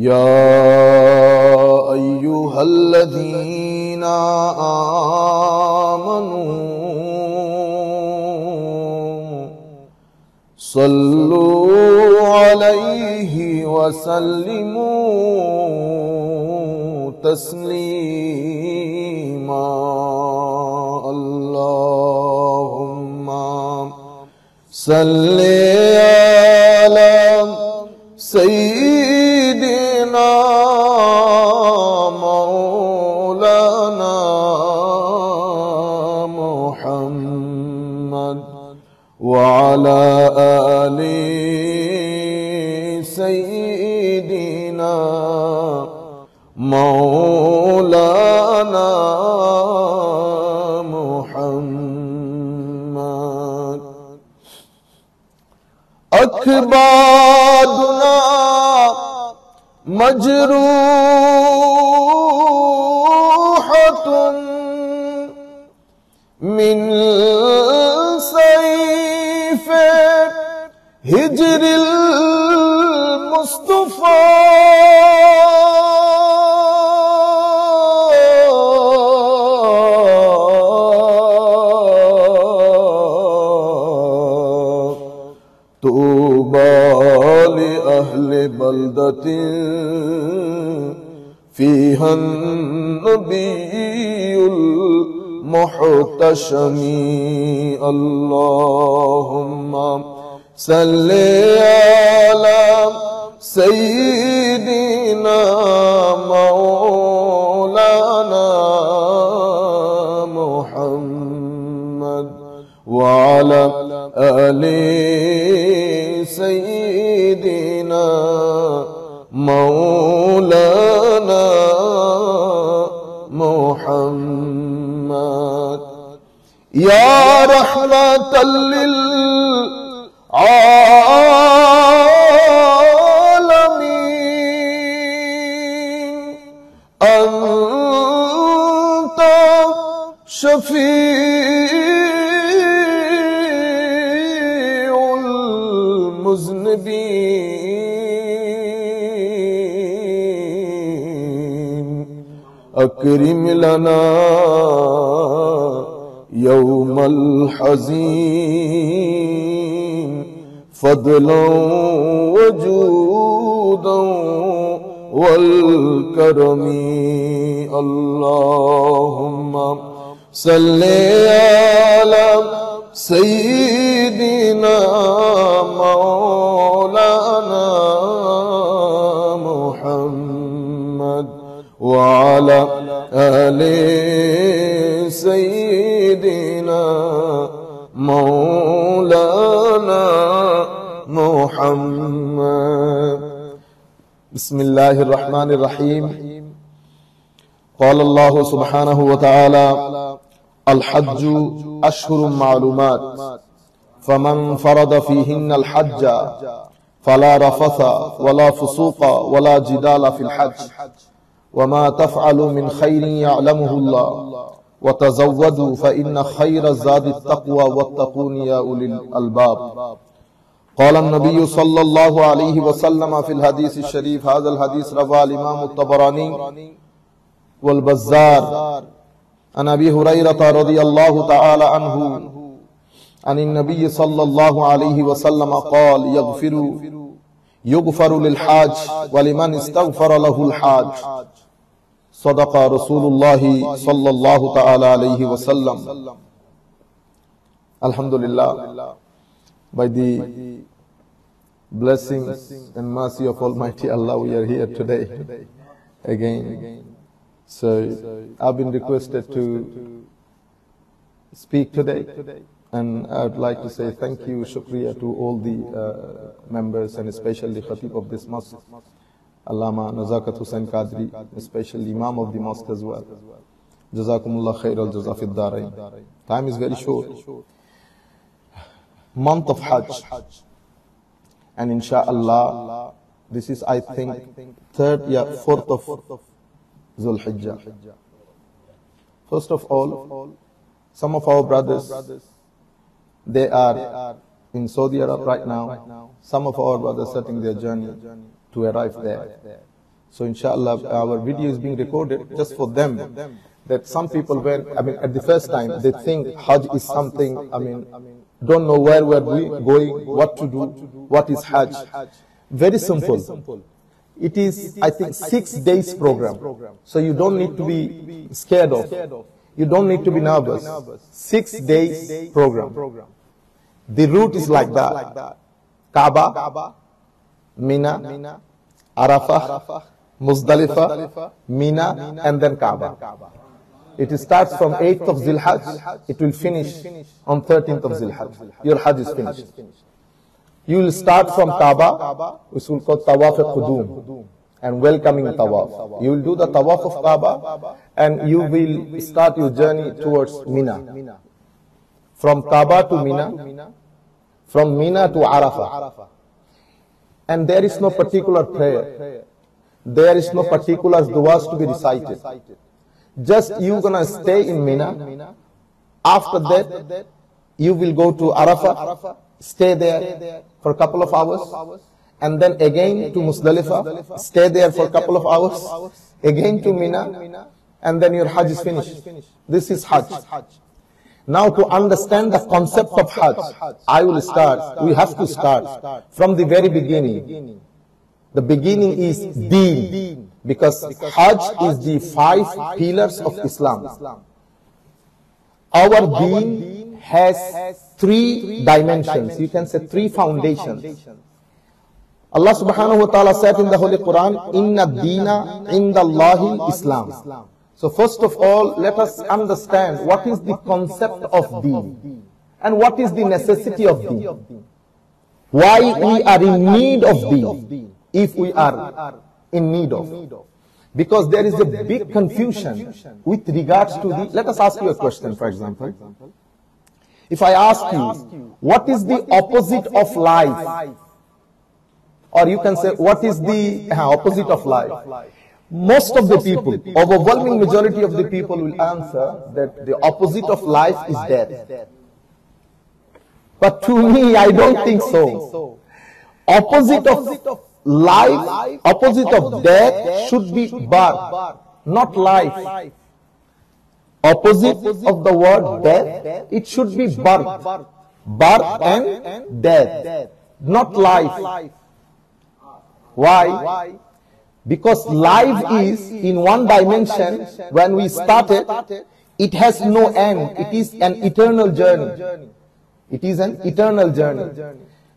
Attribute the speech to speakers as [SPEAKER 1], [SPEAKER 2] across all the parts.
[SPEAKER 1] या अय्युहल्लज़ीना आमनू सल्लू अलैहि वसल्लिमू तस्लीमा। अल्लाहुम्मा सल्ली अला सय्यिदिना मौलाना मुहम्मद व अला आलि सय्यिदिना मौलाना मुहम्मद। अखबादुना मजरूहतुन मिन सैफ़े हिज्रिल मुस्तफ़ा। तूबा लि अहले बल्दतिन फ़ीहा नबियुल मुहतशमी। अल्लाहुम्मा सल्ली अला सय्यिदिना मौलाना मुहम्मद व अला आलि सय्यिदिना मौलाना मुहम्मद। या रहमतल लिल आलमीन अंत शफीउल मुज़निबीन। अकरिम लना यौमल हज़ीन फ़ज़लन व जूदन वल करमी। अल्लाहुम्मा सल्ली अला सय्यिदिना मौलाना मुहम्मद व अला आलि सय्यिदिना मौलाना मुहम्मद। बिस्मिल्लाहिर रहमानिर रहीम। क़ाल अल्लाहु सुब्हानहु व तआला अल हज्जु अश्हुरुम मालूमात फमन फरद फ़ीहिन्नल हज्ज फला रफ़सा वला फ़ुसूक़ा वला जिदाला फ़िल हज्ज वमा तफ़अलु मिन खैरिन यअलमुहुल्लाह व तज़व्वदू फ़इन्न खैरज़ ज़ादित तक़वा वत्तक़ून या उलिल अलबाब। क़ाल अन्नबिय्यु सल्लल्लाहु अलैहि वसल्लम फ़िल हदीस शरीफ हाज़ल हदीस रवाल इमाम अत-तबरानी वल बज़्ज़ार अन अबी हुरैरता रज़ियल्लाहु तआला अन्हु अनिन नबी सल्लल्लाहु अलैहि वसल्लम क़ाल युग़फ़रु लिल हाज व लिमन इस्तग़फ़र लहुल हाज। सदक़ रसूलुल्लाहि सल्लल्लाहु तआला अलैहि वसल्लम। Alhamdulillah, by the blessings and mercy of Almighty Allah, we are here today again. So I've been requested to speak today, and I'd like to say thank you, shukriya to all the members and especially Khatib of this mosque, Allama Nazakat Hussain Qadri, especially Imam of the mosque as well. Jazakumullah khair al jaza fid darain. Time is very short. Month of Hajj, and inshallah this is, I think, 4th of Dhul Hijjah. First of all, some of our brothers, they are in Saudi Arabia right now. Some of our brothers starting their journey to arrive there. So inshallah, our video is being recorded just for them. That some people were, at the first time, they think Hajj is something, don't know where we're going, what to do, what is Hajj. Very simple. It is, I think, 6 days program. So you don't need to be scared of. You don't need to be nervous. 6 days program. The route is like that. Kaaba, Mina, Arafah, Muzdalifah, Mina, and then Kaaba. It starts from 8th of Zilhajj. It will finish on 13th of Zilhajj. Your Hajj is finished. You will start from Kaaba, which will call Tawaf al-Qudum, and welcoming Tawaf. You will do the Tawaf of Kaaba, and you will start your journey towards Mina. From Kaaba to Mina, from Mina to Arafah. And there is no particular prayer. There is no particular du'as to be recited. Just you gonna stay in Mina. After that, you will go to Arafah, stay there for a couple of hours, and then again to Muzdalifah, stay there for a couple of hours, again to Mina, and then your Hajj is finished. This is Hajj. Now to understand the concept of Hajj, we have to start from the very beginning. The beginning is Deen, because Hajj is the 5 pillars of Islam. Our Deen has 3 dimensions, you can say 3 foundations. Allah subhanahu wa ta'ala said in the Holy Quran, Inna Deena Indallahi Islam. So first of all, let us understand what is the concept of Deen and what is the necessity of Deen. Why we are in need of Deen, if we are in need of. Because there is a big confusion with regards to the, let us ask you a question, for example. If I ask you, what is the opposite of life? Or you can say, what is the opposite of life? Most of the people, overwhelming majority of the people will answer that the opposite of life is death. But to me, I don't think so. Opposite of life, opposite of death should be birth, not life. Opposite of the word death, it should be birth. Birth and death, not life. Why? Because life is in one dimension. When we started, it has no end. It is an eternal journey. It is an eternal journey.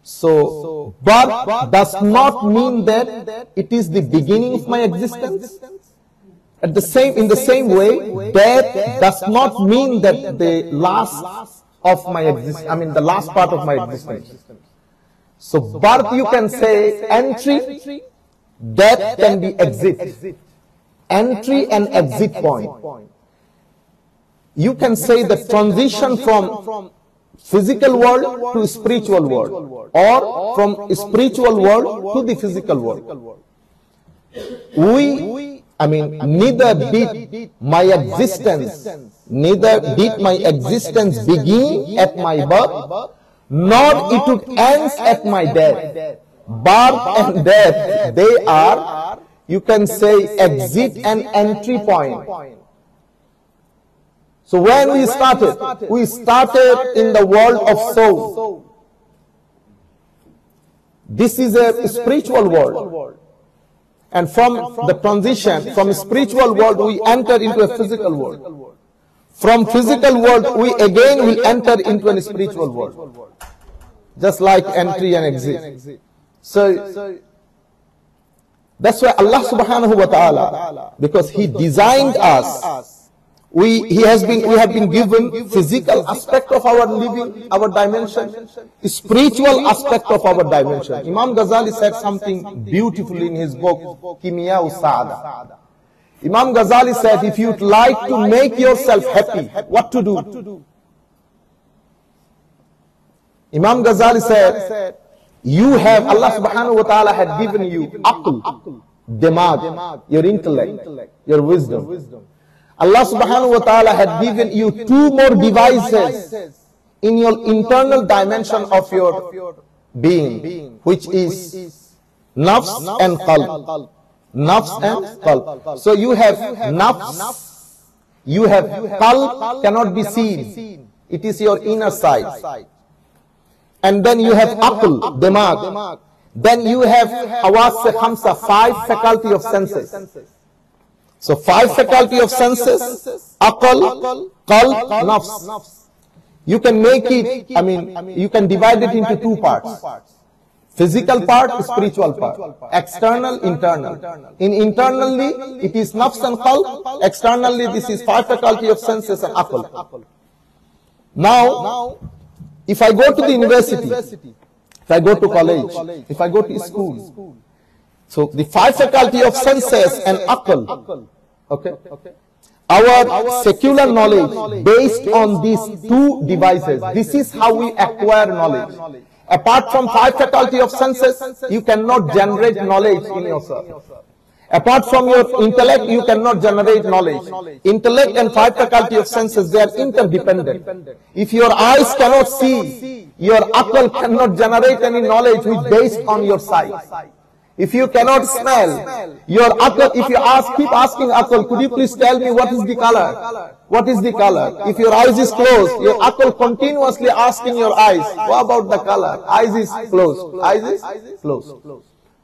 [SPEAKER 1] So, birth does not mean that it is the beginning of my existence. In the same way, death does not mean that the last of my existence, the last part of my existence. So, birth you can say entry, death can be exit. Entry and exit point. You can say the transition from physical world to spiritual world, or from spiritual world to the physical world. Neither did my existence begin at my birth, nor it would end at my death. Birth and death, they are, you can say, exit and entry point. So when we started in the world of soul. This is a spiritual world. And from the transition, from spiritual world, we enter into a physical world. From physical world, we again will enter into a spiritual world. Just like entry and exit. So, that's why Allah subhanahu wa ta'ala, because He designed us, we have been given physical aspect of our living, our dimension, spiritual aspect of our dimension. Imam Ghazali said something beautifully in his book, Kimya Sa'ada. Imam Ghazali said, if you'd like to make yourself happy, what to do? Imam Ghazali said, Allah subhanahu wa ta'ala had given you aql, dimag, your intellect, your wisdom. Allah subhanahu wa ta'ala had given you 2 more devices in your internal dimension of your being, which is nafs and qalb. Nafs and qalb. So you have nafs, you have qalb, cannot be seen. It is your inner side. And then you have aql, dimag. Then you have hawas se khamsa, 5 faculty of senses. So 5 faculty of senses, aql, qalb, nafs. You can make it, you can divide it into 2 parts. Physical part, spiritual part. External, internal. In internally, it is nafs and qalb. Externally, this is 5 faculty of senses and aql. Now, if I go to the university, if I go to college, if I go to school, so the 5 faculty of senses and aql, okay? Our secular knowledge based on these 2 devices, this is how we acquire knowledge. Apart from 5 faculty of senses, you cannot generate knowledge in yourself. Apart from your intellect, you cannot generate knowledge. Intellect and 5 faculty of senses, they are interdependent. If your eyes cannot see, your aql cannot generate any knowledge which based on your sight. If you cannot smell, your aql, if you keep asking aql, could you please tell me what is the color? What is the color? If your eyes is closed, your aql continuously asking your eyes, what about the color? Eyes is closed. Eyes is closed.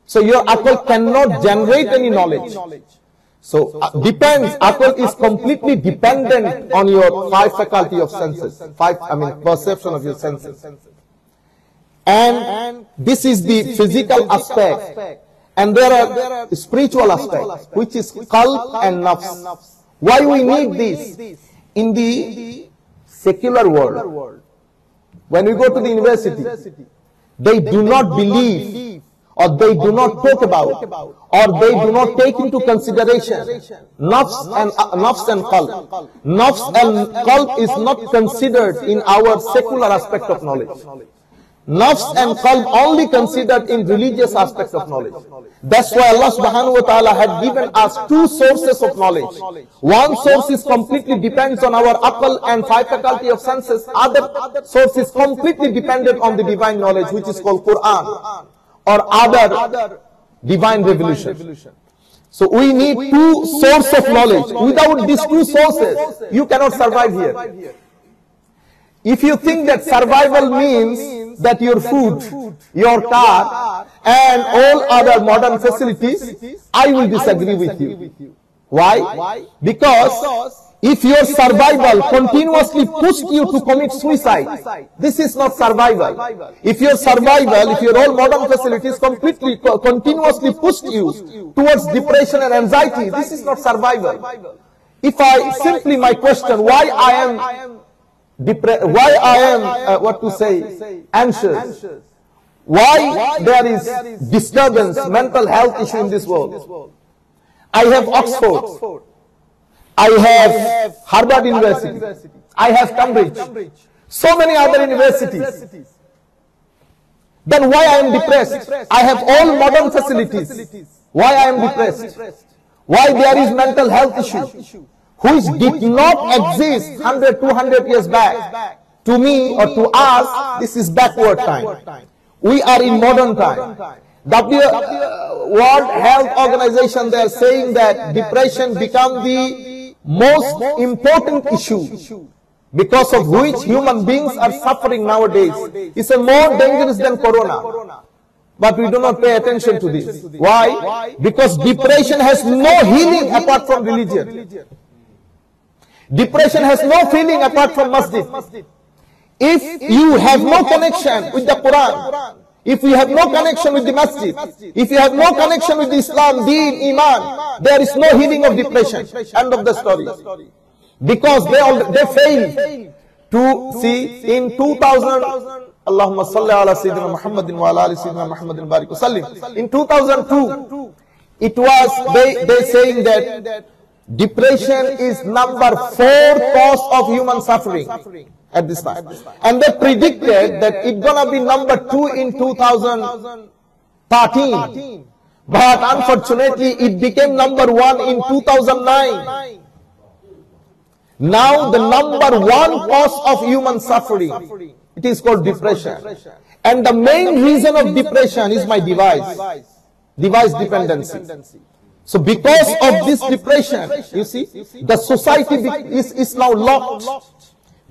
[SPEAKER 1] So your aql cannot generate any knowledge. So depends, aql is completely dependent on your 5 faculty of senses, perception of your senses. And this is the physical aspect. And there are spiritual aspects, which is qalb and nafs. Why we need this? In the secular world, when we go to the university, they do not believe, or they do not talk about, or they do not take into consideration nafs and qalb. Nafs and qalb is not considered in our secular aspect of knowledge. Nafs and qalb only considered in religious aspects of knowledge. That's why Allah subhanahu wa ta'ala had given us 2 sources of knowledge. One source is completely depends on our aql and 5 faculty of senses. Other source is completely dependent on the divine knowledge, which is called Quran or other divine revelation. So we need 2 sources of knowledge. Without these 2 sources, you cannot survive here. If you think that survival means that your food, your car, and all other modern facilities, I will disagree with you. Why? Because if your survival continuously pushed you to commit suicide, this is not survival. If your survival, if your all modern facilities continuously pushed you towards depression and anxiety, this is not survival. If I simply, my question, why I am anxious? Why there is disturbance, mental health issue in this world? I have Oxford, I have Harvard University, I have Cambridge, so many other universities. Then why I am depressed? I have all modern facilities. Why I am depressed? Why there is mental health issue? Which did not exist 100, 200 years back. To me or to us, this is backward time. We are in modern time. World Health Organization, they are saying that depression become the most important issue, because of which human beings are suffering nowadays. It's more dangerous than corona. But we do not pay attention to this. Why? Because depression has no healing apart from religion. Depression has no feeling apart from masjid. If you have no connection with the Quran, if you have no connection with the masjid, if you have no connection with Islam, Deen, Iman, there is no healing of depression. End of the story. Because they failed to see in 2000, Allahumma salli ala Sayyidina Muhammadin wa ala ali Sayyidina Muhammadin barik wa sallim. In 2002, it was, they saying that depression is number 4 cause of human suffering at this time. And they predicted that it's gonna be number 2 in 2013. But unfortunately, it became number 1 in 2009. Now the number 1 cause of human suffering, it is called depression. And the main reason of depression is my device dependency. So because of this depression, you see, the society is now locked.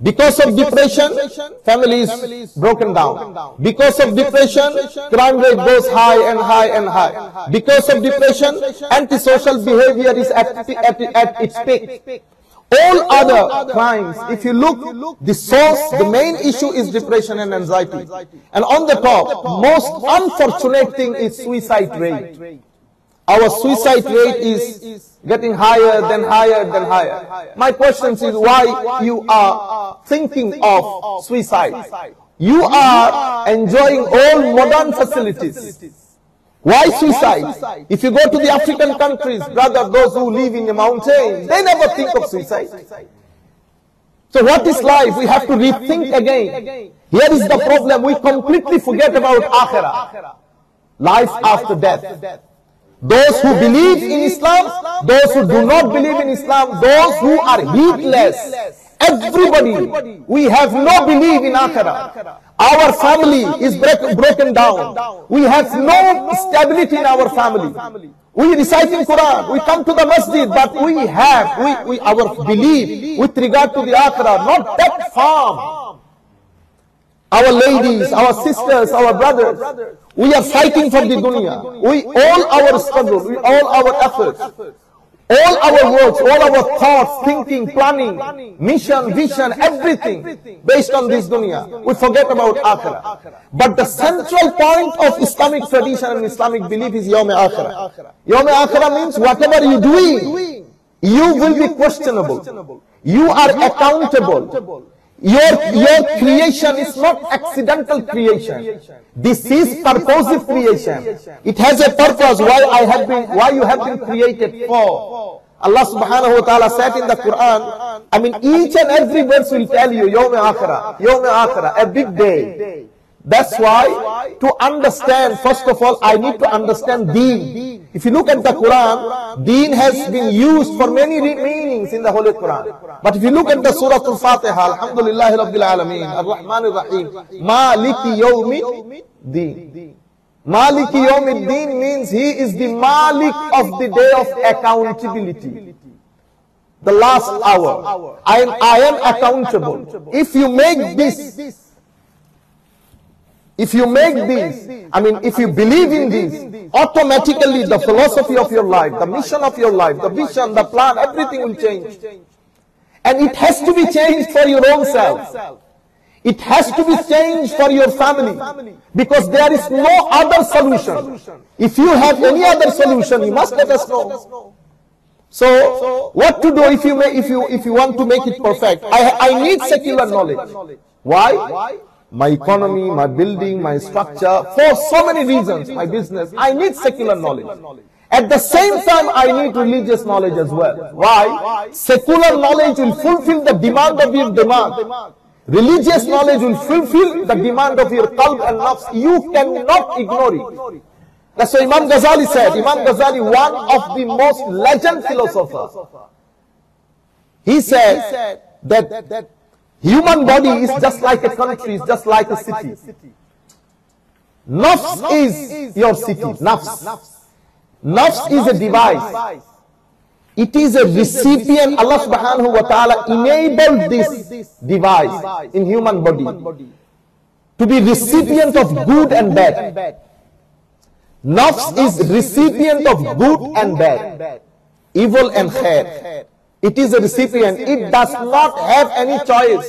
[SPEAKER 1] Because of depression, family is broken down. Because of depression, crime rate goes high and high and high. Because of depression, antisocial behavior is at its peak. All other crimes, if you look, the source, the main issue is depression and anxiety. And on the top, most unfortunate thing is suicide rate. Our suicide rate is getting higher than higher than higher. My question is why you are thinking of suicide. You are enjoying all modern facilities. Why suicide? If you go to the African countries, brother, those who live in the mountains, they never think of suicide. So what is life? We have to rethink again. Here is the problem. We completely forget about akhirah. Life after death. Those who believe in Islam, those who do not believe in Islam, those who are heedless. Everybody, we have no belief in akhirah. Our family is broken down. We have no stability in our family. We recite in Quran, we come to the masjid, but we have our belief with regard to the akhirah, not that firm. Our ladies, our sisters, our brothers, we are fighting for the dunya. All our struggle, all our efforts, all our works, all our thoughts, thinking, planning, mission, vision, everything based on this dunya. We forget about akhirah. But the central point of Islamic tradition and Islamic belief is Yawm Akhirah. Yawm Akhirah means whatever you are doing, you will be questionable. You are accountable. Your creation is not accidental creation. This is purposive creation. It has a purpose why you have been created for. Allah subhanahu wa ta'ala said in the Quran, I mean each and every verse will tell you Yawm Akhirah, a big day. That's why to understand, first of all, I need to understand deen. If you look at the Quran, deen has been used for many meanings in the Holy Quran. But if you look at the Surah Al-Fatiha, Alhamdulillahi Rabbil Alameen, Ar-Rahman Ar-Rahim, Maliki Yawmi Deen. Maliki Yawmi Deen means He is the Malik of the day of accountability. The last hour. I am accountable. If you make this, if you believe in this, automatically the philosophy of your life, the mission of your life, the vision, the plan, everything will change. And it has to be changed for your own self. It has to be changed for your family. Because there is no other solution. If you have any other solution, you must let us know. So, what to do if you want to make it perfect? I need secular knowledge. Why? My economy, my building, my structure, for so many reasons, my business, I need secular knowledge. At the same time, I need religious knowledge as well. Why? Secular knowledge will fulfill the demand of your demand. Religious knowledge will fulfill the demand of your qalb and nafs. You cannot ignore it. That's what Imam Ghazali said. Imam Ghazali, one of the most legend philosophers, he said that human body is just like a country, is just like a city. Nafs is your city. Nafs is a device. It is a recipient. Allah subhanahu wa ta'ala enabled this device in human body to be recipient of good and bad. Nafs is recipient of good and bad, evil and khair. It is a recipient. It does not have any choice.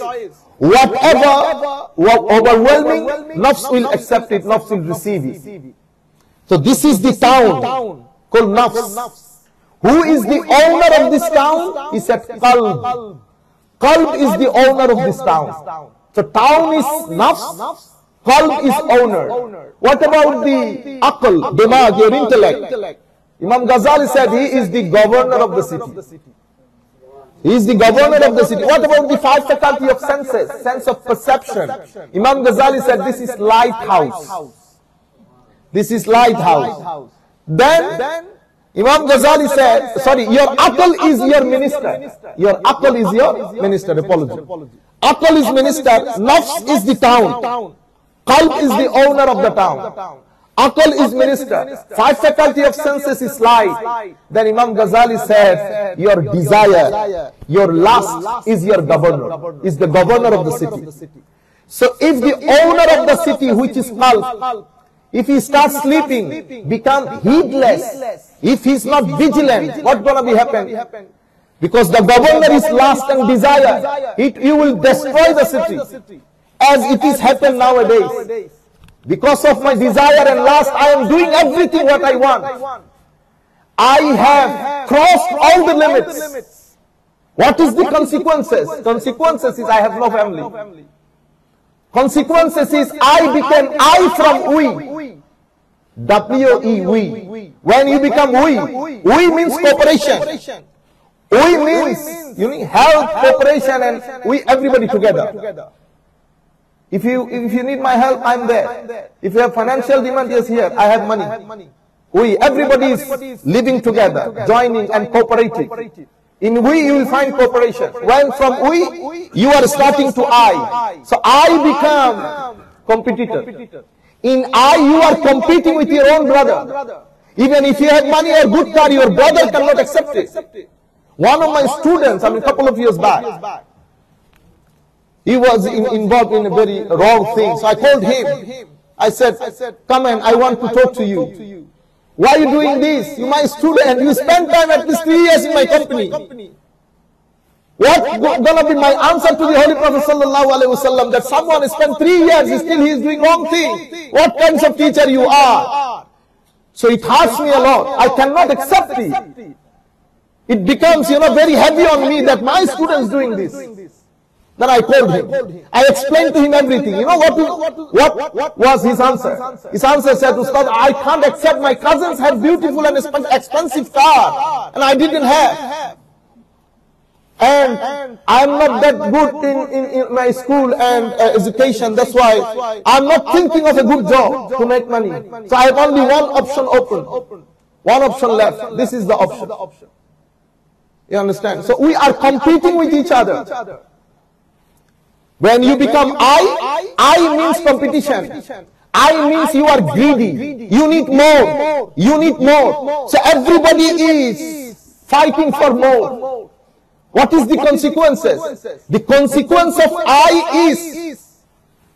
[SPEAKER 1] Whatever overwhelming, nafs will accept it, nafs will receive it. So this is the town called nafs. Who is the owner of this town? He said qalb. Qalb is the owner of this town. So town is nafs, qalb is owner. What about the aql, dimag, your intellect? Imam Ghazali said he is the governor of the city. He is the governor of the city. What about the five faculty of senses? Sense of perception. Imam Ghazali said this is lighthouse. This is lighthouse. Then Imam Ghazali said, sorry, your aql is your minister. Your aql is your minister. Apology. Aql is minister. Nafs is the town. Qalb is the owner of the town. Aql is minister. 5 faculty of senses is light. Then Imam Ghazali said, your desire, your lust is your governor, is the governor of the city. So if the owner of the city, which is qalb, if he starts sleeping, become heedless, if he is not vigilant, what's going to be happen? Because the governor is lust and desire, you will destroy the city, as it is happened nowadays. Because of my desire and lust, I am doing everything what I want. I have crossed all the limits. What is the consequences? Consequences is I have no family. Consequences is I became I from we. W-E, we. When you become we means cooperation. We means you need help, cooperation, and we everybody together. If you need my help, I'm there. If you have financial demand, yes, here, I have money. Everybody is living together, joining and cooperating. In we, you will find cooperation. When from we, you are starting to I. So I become competitor. In I, you are competing with your own brother. Even if you have money or good car, your brother cannot accept it. One of my students, a couple of years back, he was involved in a very wrong thing. So I called him. I said, come and I want to talk to you. Why are you doing this? You my student. You spend time at least 3 years in my company. What's going to be my answer to the Holy Prophet ﷺ that someone spent 3 years, still he is doing wrong thing? What kinds of teacher you are? So it hurts me a lot. I cannot accept it. It becomes, very heavy on me that my student is doing this. Then I called him. I explained to him everything. You know what was his answer? His answer said, Ustad, I can't accept my cousins had beautiful and expensive car, and I didn't have. And I'm not that good in my school and education. That's why I'm not thinking of a good job to make money. So I have only one option open. One option left. This is the option. You understand? So we are competing with each other. When you become I means competition. I means you are greedy. You need more. You need more. So everybody is fighting for more. What is the consequences? The consequence of I is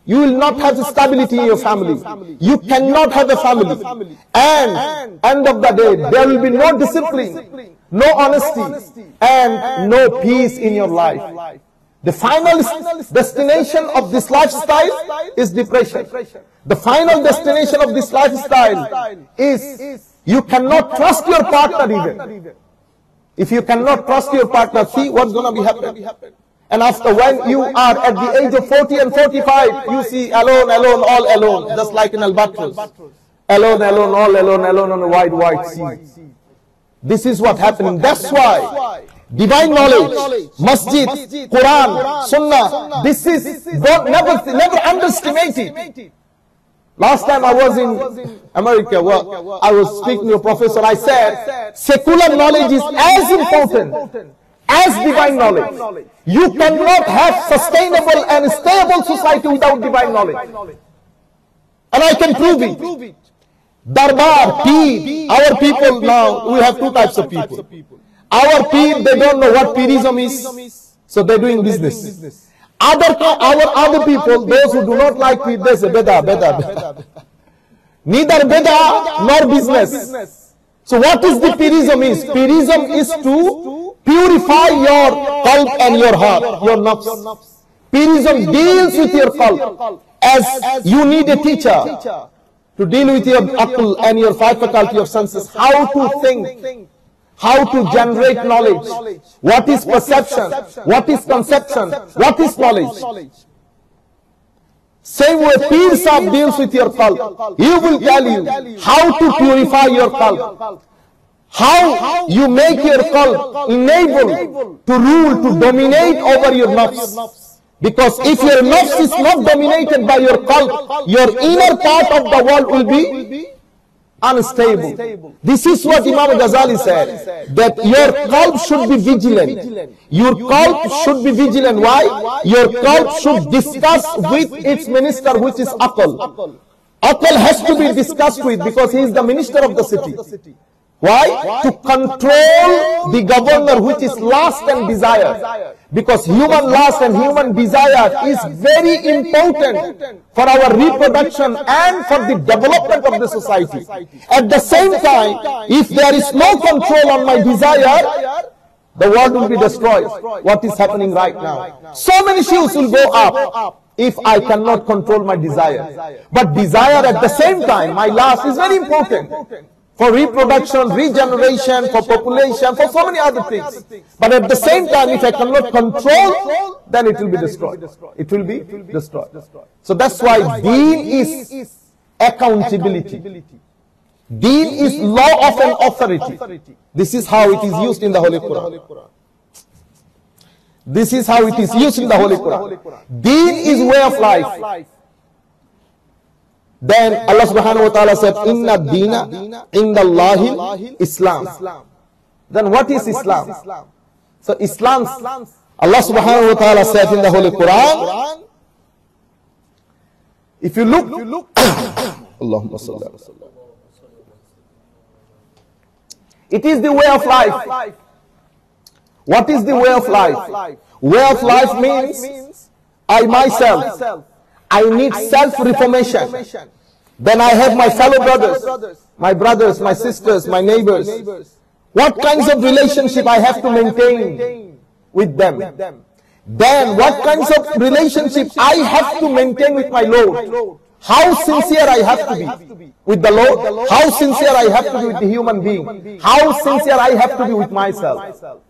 [SPEAKER 1] you will not have stability in your family. You cannot have a family. And end of the day, there will be no discipline, no honesty, and no peace in your life. The final destination of this lifestyle is depression. The final destination of this lifestyle is you cannot trust your partner even. If you cannot trust your partner, see what's going to be happening. And after when you are at the age of 40 and 45, you see alone, all alone, just like an albatross. Alone, all alone on a wide sea. This is what happening. That's why divine knowledge, masjid, Quran, Sunnah, this is, don't never underestimate it. Last time I was in America, I was speaking to a professor, I said, secular knowledge is as important as divine knowledge. You cannot have sustainable and stable society without divine knowledge. And I can prove it. Darbar, Peer, our people now, we have two types of people. Our Peer, they don't know what Peerism is, so they're doing business. Our other people, those who do not like Peer, they say, Beda. Neither Beda nor business. So what is the Peerism is? Peerism is to purify your qalb and your heart, your nafs. Peerism deals with your qalb. As you need a teacher to deal with your aql and your 5 faculty of senses, how to think, how to generate knowledge, what is perception, what is conception, what is knowledge. Same way Peer Sahib deals with your qalb. He will tell you how to purify your qalb, how you make your qalb enable to rule, to dominate over your nafs. Because if your nafs is not dominated by your qalb, your inner part of the world will be unstable. This is what Imam Ghazali said, that your qalb should be vigilant. Your qalb should be vigilant. Why? Your qalb should discuss with its minister, which is aql. Aql has to be discussed with because he is the minister of the city. Why? To control the governor, which is lust and desire. Because human lust and human desire is very important for our reproduction and for the development of the society. At the same time, if there is no control on my desire, the world will be destroyed. What is happening right now? So many shoes will go up if I cannot control my desire. But desire at the same time, my lust is very important. For reproduction, regeneration, for population, for so many other things. But at the same time, if I cannot control, then it will be destroyed. It will be destroyed. So that's why deen is accountability. Deen is law of an authority. This is how it is used in the Holy Quran. This is how it is used in the Holy Quran. Deen is way of life. Then Allah subhanahu wa ta'ala said, Inna deena indallahi Islam. Then what is Islam? So Islam, Allah subhanahu wa ta'ala said in the Holy Quran, if you look, Allahumma salli ala sallam. It is the way of life. What is the way of life? Way of life means I myself, I need self-reformation. Then I have my fellow brothers, my sisters, my neighbors. What kinds of relationship I have to maintain with them? Then what kinds of relationship I have to maintain with my Lord? How sincere I have to be with the Lord? How sincere I have to be with the human being? How sincere I have to be with myself?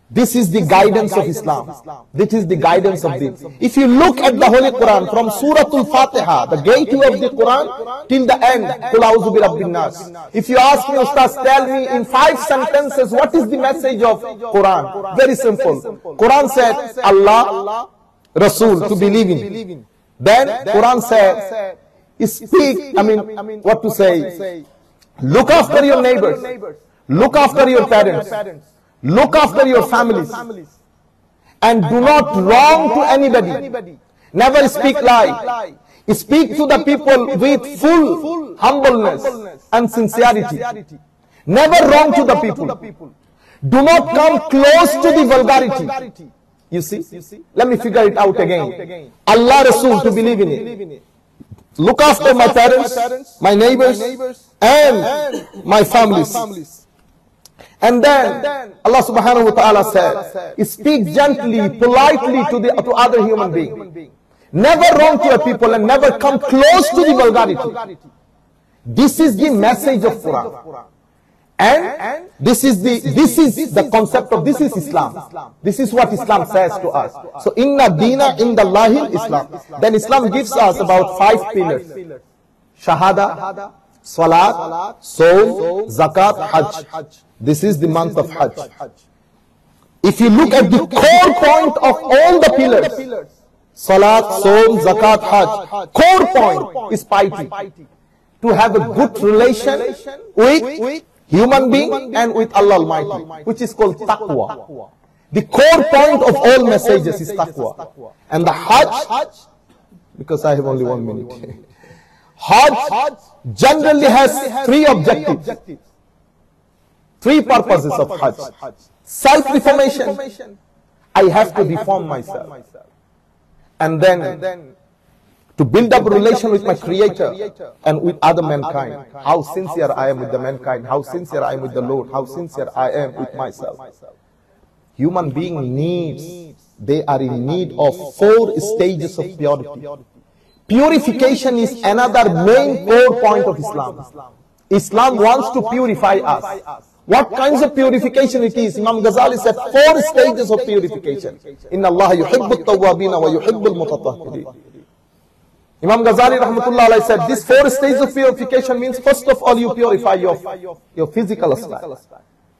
[SPEAKER 1] This is the guidance of Islam. This is the guidance of this. If you look at the Holy Quran from Surah Al-Fatiha, the gateway of the Quran, till the end, Qul a'udhu bi rabbin nas. If you ask me, Ustaz, tell me in 5 sentences, what is the message of Quran? Very simple. Quran said, Allah, Rasul, to believe in. Then Quran said, speak, what to say? Look after your neighbors. Look after your parents. Look after your families. And do not wrong to anybody. Never speak lie. Speak to the people with full humbleness and sincerity. Never wrong to the people. Do not come close to the vulgarity. You see? Let me figure it out again. Allah Rasul, to believe in it. Look after my parents, my neighbors, and my families. And then Allah subhanahu wa ta'ala said, speak gently, politely to other human beings. Never wrong to a people and never come close to the vulgarity. This is the message of Quran. And this is the concept of this is Islam. This is what Islam says to us. So inna deena indallahi Islam. Then Islam gives us about 5 pillars. Shahada, Salat, Saum, Zakat, Hajj. This is the month of Hajj. If you look at the core point of all the pillars, Salat, Saum, Zakat, Hajj, core point is piety. To have a good relation with human being and with Allah Almighty, which is called taqwa. The core point of all messages is taqwa. And the Hajj, because I have only 1 minute, Hajj generally has 3 objectives, 3 purposes of Hajj. Self-reformation, I have to reform myself. And then to build up a relation with my Creator and with other mankind. How sincere I am with the mankind, how sincere I am with the Lord, how sincere I am with myself. Human being needs, they are in need of 4 stages of purity. Purification is another main core point of Islam. Islam wants to purify us. What kinds of purification it is? Imam Ghazali said 4 stages of purification. Inna Allah yuhibbut tawwabina wa yuhibbul mutatahhirin. Imam Ghazali rahmatullah alayhi said this 4 stages of purification means first of all you purify your physical aspect.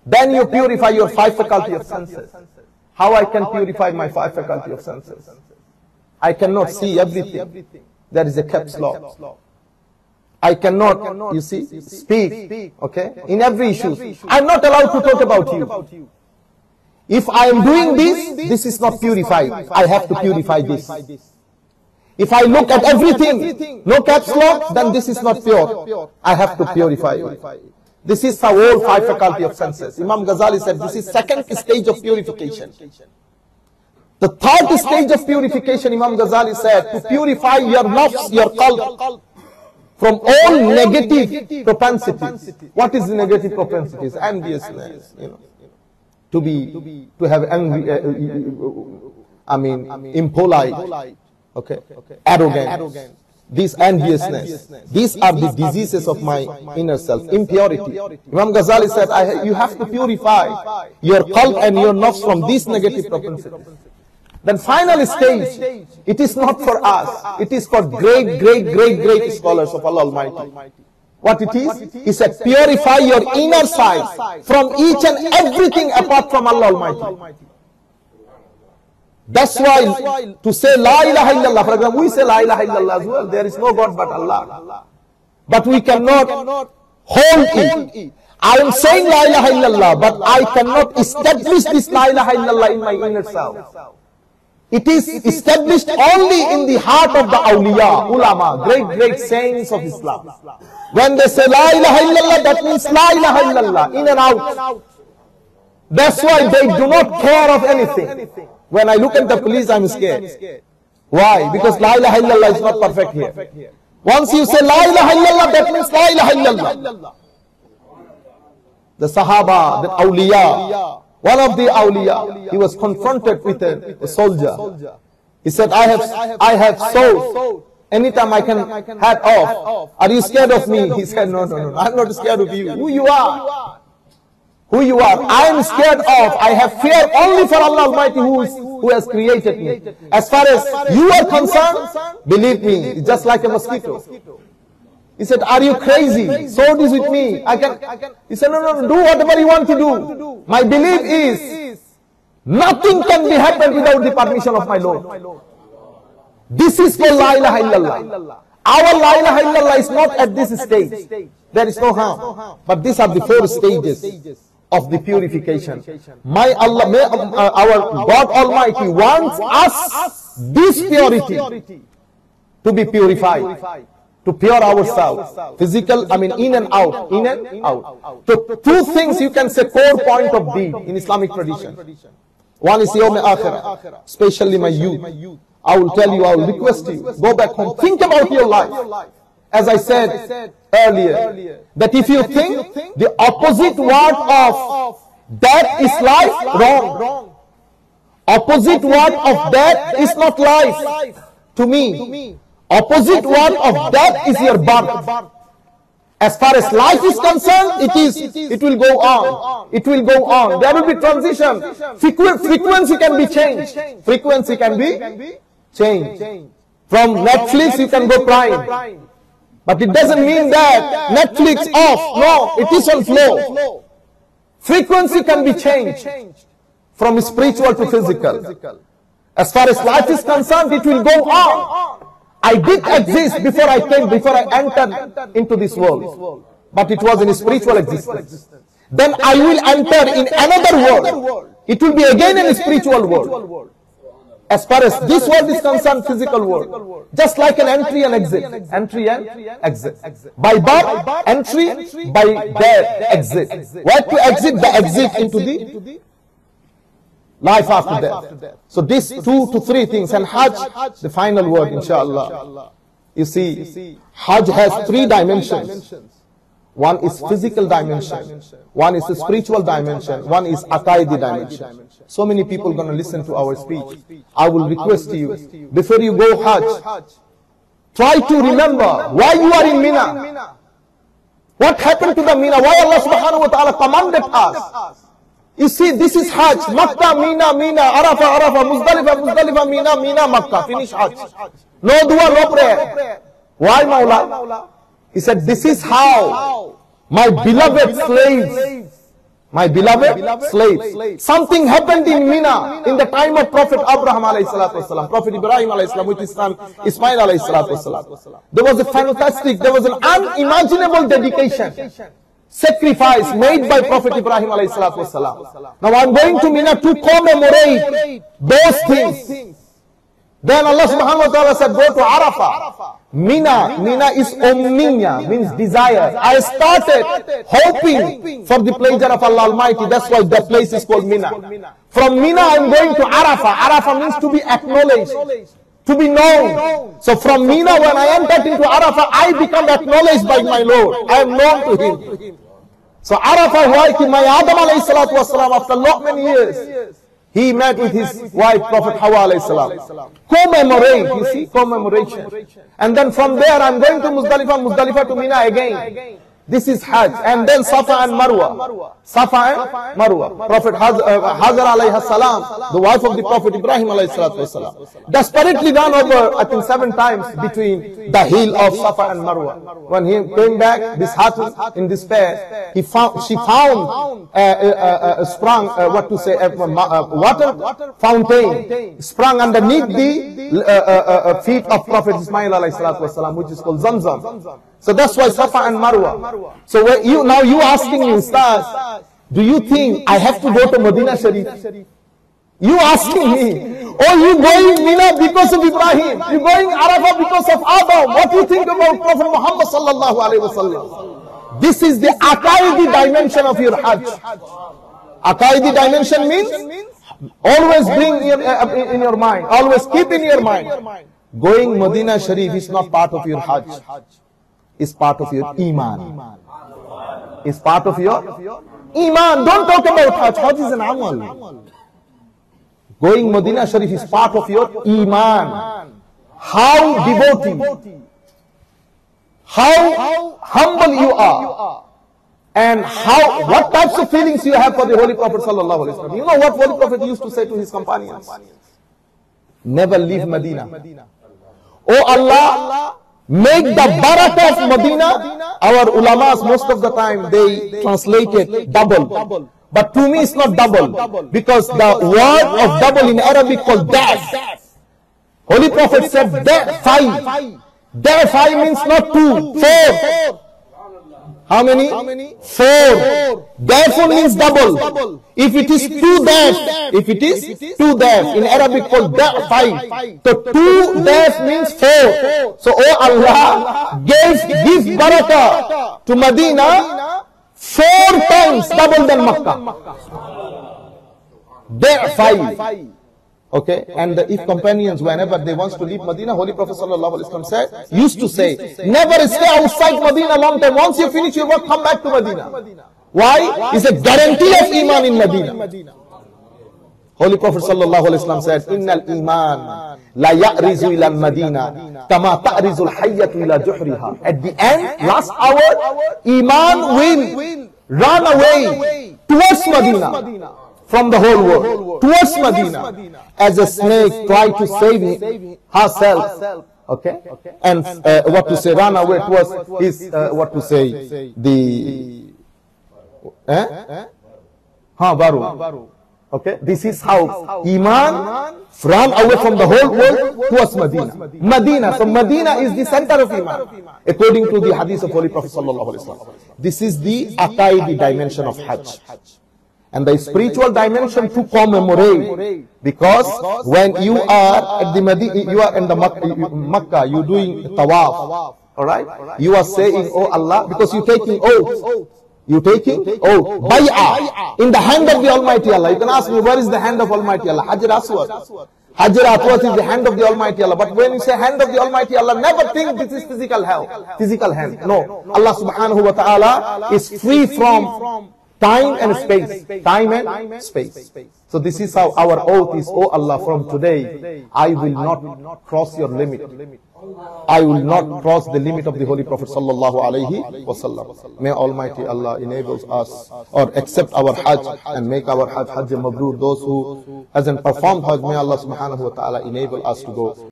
[SPEAKER 1] Then you purify your 5 faculty of senses. How I can purify my 5 faculty of senses? I cannot see everything. There is a caps lock. I cannot, you see, speak, okay, in every issue. I am not allowed to talk about you. If I am doing this is not purified. I have to purify this. If I look at everything, no caps lock, then this is not pure. I have to purify it. This is the whole five faculty of senses. Imam Ghazali said this is second stage of purification. The third stage of purification, Imam Ghazali said, to purify your nafs, your qalb, from all negative propensities. What is the negative propensities? Enviousness, to have envy, impolite, okay, arrogance, this enviousness. These are the diseases of my inner self, impurity. Imam Ghazali said, you have to purify your qalb and your nafs from these negative propensities. Then final stage, it is not for us, it is for great scholars of Allah Almighty. What it is? He said, purify your inner side from each and everything apart from Allah Almighty. That's why to say La ilaha illallah, for example, we say La ilaha illallah as well, there is no God but Allah. But we cannot hold it. I am saying La ilaha illallah, but I cannot establish this La ilaha illallah in my inner self. It is established only in the heart of the awliya, ulama, great saints of Islam. When they say La ilaha illallah, that means La ilaha illallah, in and out. That's why they do not care of anything. When I look at the police, I'm scared. Why? Because La ilaha illallah is not perfect here. Once you say La ilaha illallah, that means La ilaha illallah. The Sahaba, the awliya, one of the awliya, he was confronted with a soldier. He said, I have sword. Anytime I can hat off. Are you scared of me? He said, no, I'm not scared of you. Who you are? Who you are? I am scared of. I have fear only for Allah Almighty who has created me. As far as you are concerned, believe me, it's just like a mosquito. He said, are you crazy? Sword is with me. He said, no, do whatever you want to do. My belief is, nothing can be happened without the permission of my Lord. This is called La ilaha illallah. Our La ilaha illallah is not at this stage. There is no harm. But these are the 4 stages of the purification. May our God Almighty wants us, this purity, to be purified. To pure ourselves, physical, in and out, So 2 things you can say core point of deed in Islamic tradition. One is Yawm Akhirah, especially my youth. I will tell you, I will request you, go back home, think about your life. As I said earlier, that if you think the opposite word of death is life, wrong. Opposite word of death is not life to me. Opposite word of death is your birth. As far as life is concerned, it will go on. It will go on. There will be transition. Frequency can be changed. Frequency can be changed. From Netflix you can go Prime. But it doesn't mean that Netflix off. No, it is on flow. Frequency can be changed from spiritual to physical. As far as life is concerned, it will go on. I did exist before I entered into this world. But it was in spiritual existence. Then I will enter in another world. It will be again in a spiritual world. As far as this world is concerned, physical world. Just like an entry and exit. Entry and exit. By birth, entry. By death, exit. Where to exit? The exit into the life after death. So these 2 to 3 things, and Hajj, the final word, inshallah. You see, Hajj has 3 dimensions. One is physical dimension, one is a spiritual dimension, one is aqaidi dimension. So many people are going to listen to our speech. I will request you, before you go Hajj, try to remember why you are in Mina. What happened to the Mina? Why Allah subhanahu wa ta'ala commanded us? You see, this is Hajj. Makkah, Mina, Arafah, Muzdalifah, Mina, Makkah. Finish Hajj. No dua, no prayer. Why, Mawla? He said, this is how my beloved slaves, something happened in Mina in the time of Prophet Abraham alayhi salatu wasalam, Prophet Ibrahim alayhi salam with his son Ismail alayhi salatu wasalam. There was there was an unimaginable dedication, sacrifice made by Prophet Ibrahim alayhi salatu wasalam. Now I'm going to Mina to commemorate those things. Then Allah subhanahu wa ta'ala said, go to Arafah. Mina is omnia, means desire. I started hoping for the pleasure of Allah Almighty. That's why the place is called Mina. From Mina I'm going to Arafah. Arafah means to be acknowledged, to be known. So from Mina, when I entered into Arafah, I become acknowledged by my Lord. I am known to Him. So Arafah, why? My Adam alayhi salatu wasalam, after not many years, he met with his wife, Prophet Hawa alayhi salam. Commemorate, you see, commemoration. And then from there, I'm going to Muzdalifah to Mina again. This is Hajj. And then Safa and Marwa. Safa and Marwa. Prophet Hajar alayhi salam, the wife of the Prophet Ibrahim alayhi salatu wasalam, desperately ran over, I think 7 times between the hill of Safa and Marwa. When he came back, this happened in despair. She found water fountain sprung underneath the feet of Prophet Ismail alayhi salatu wasalam, which is called Zamzam. So that's why Safa and Marwa. So now you asking me, Ustaz, do you think I have to go to Medina Sharif? You asking me, oh, you going Mina because of Ibrahim, you going Arafah because of Adam. What do you think about Prophet Muhammad sallallahu alaihi wasallam? This is the Aqaidi dimension of your Hajj. Aqaidi dimension means always bring in your mind, always keep in your mind. Going Medina Sharif is not part of your Hajj. Is part of your Iman. Is part of your Iman. Don't talk about Hajj. Hajj is an amal. Going Medina Sharif is part of your Iman. How devotee, how humble you are, and what types of feelings you have for the Holy Prophet sallallahu alaihi wasallam. You know what Holy Prophet used to say to his companions? Never leave Medina. Oh Allah, make the barakah of Medina. Our ulamas, most of the time, they translate it double. But to me, it's not double. Because the word of double in Arabic called daf. Holy Prophet said daf. Daf means not 2, 4. How many? 4. Daf means double. If it is 2 daf, in Arabic called daf. So 2 daf means 4. So oh Allah, give barakah to Medina 4 times double than Makkah. Daf. Okay, and if companions, whenever they want to leave Medina, Holy Prophet sallallahu alaihi wasallam used to say, never stay outside Medina long time. Once you finish your work, come back to Medina. Why? It's a guarantee of Iman in Medina. Holy Prophet sallallahu alaihi wasallam said, Innal Iman la ya'rizu ila Medina kama ta'rizu al-hayyatu ila juhriha. At the end, last hour, Iman will run away towards Medina. From the whole world, towards Medina, as a snake tried to save herself. Okay, and what to say, run away towards is what to say, the baru. Okay, this is how Iman ran away from the whole world towards Medina. So Medina is the center of Iman, according to the hadith of Holy Prophet sallallahu alaihi wasallam. This is the Aqaidi dimension of Hajj. And the spiritual dimension to commemorate, because when you are at the Medina, you are in the Makkah, you doing tawaf, alright? You are saying, oh Allah, because you taking oath. You taking oath, bay'ah, in the hand of the Almighty Allah. You can ask me, where is the hand of Almighty Allah? Hajar Aswad. Hajar Aswad is the hand of the Almighty Allah. But when you say hand of the Almighty Allah, never think this is physical hand. No. Allah subhanahu wa ta'ala is free from time and space. So this is how our oath is, oh Allah, from today, I will not cross your limit. I will not cross the limit of the Holy Prophet sallallahu alaihi wasallam. May Almighty Allah enables us or accept our Hajj and make our Hajj Mabrur. Those who hasn't performed Hajj, may Allah subhanahu wa ta'ala enable us to go.